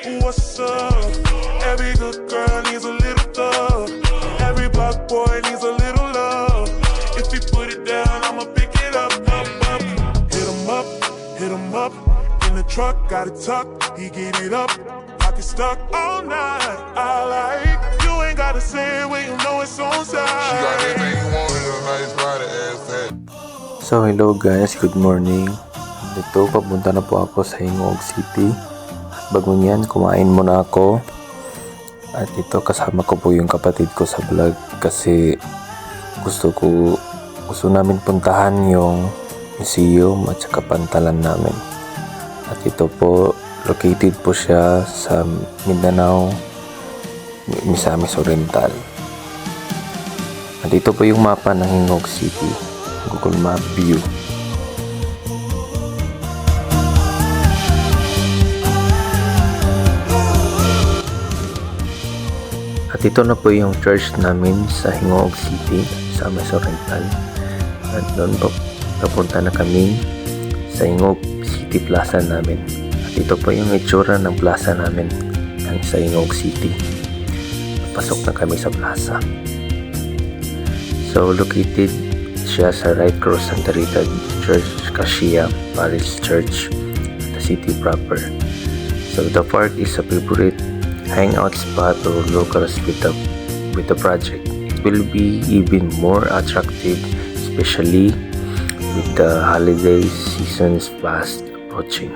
What's up? Every good girl needs a little thug. Every black boy needs a little love. If you put it down, I'ma pick it up, up, up. Hit 'em up. In the truck, got it tucked. He get it up. Pocket stuck all night. I like you ain't gotta say it when you know it's on side. She got everything you want in a nice body ass fat. So hello guys, good morning. Dito papunta na po ako sa Hingog City. Bago niyan, kumain muna ako. At ito kasama ko po yung kapatid ko sa vlog kasi gusto namin puntahan yung museum at saka pantalan namin. At ito po, located po siya sa Mindanao, Misamis Oriental. At ito po yung mapa ng Hingog City, Google Map view. At ito na po yung church namin sa Hingog City, sa Misamis Oriental. At doon po papunta na kami sa Hingog City Plaza namin. At ito po yung itsura ng plaza namin sa Hingog City. Pasok na kami sa plaza. So located siya sa right cross Santa Rita Church, Cassia Parish Church, the city proper. So the park is a favorite hangout spot or locals with the project. It will be even more attractive, especially with the holiday seasons fast approaching.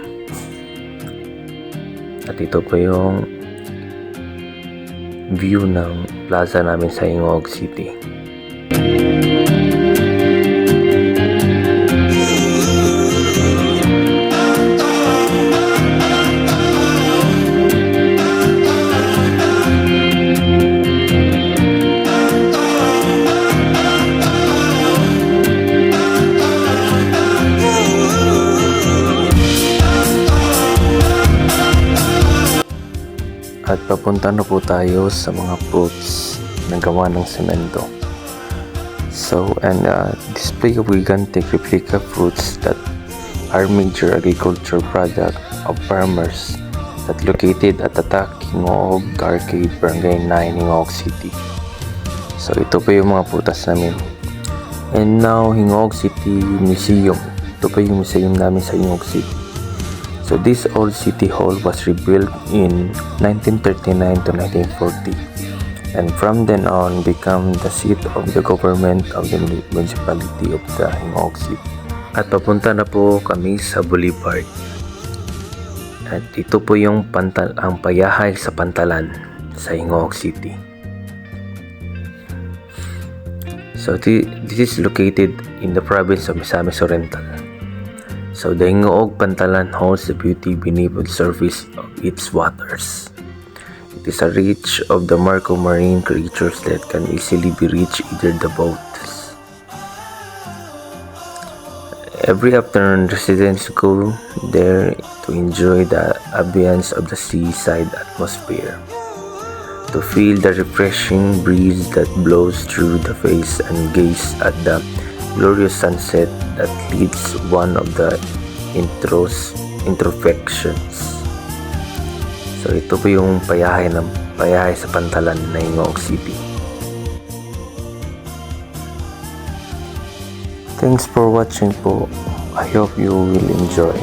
At ito po yung view ng plaza namin sa Hingog City. At papunta na po tayo sa mga fruits na gawa ng semento. So, and display of gigantic replica fruits that are major agriculture product of farmers that located at the Hingog Arcade, Barangay 9, Hingog City. So, ito po yung mga prutas namin. And now, Hingog City Museum. Ito po yung museum namin sa Hingog City. So this old city hall was rebuilt in 1939 to 1940 and from then on became the seat of the government of the municipality of the Hingog City. At papunta na po kami sa Boulevard. At ito po yung ang payahay sa pantalan sa Hingog City. So this is located in the province of Misamis Oriental. So the Hingog Pantalan holds the beauty beneath the surface of its waters. It is a reach of the Marco marine creatures that can easily be reached either the boats. Every afternoon, residents go there to enjoy the ambience of the seaside atmosphere, to feel the refreshing breeze that blows through the face and gaze at the glorious sunset that leads one of the introspections. So ito po yung payahay sa pantalan ng Hingog City. Thanks for watching po. I hope you will enjoy.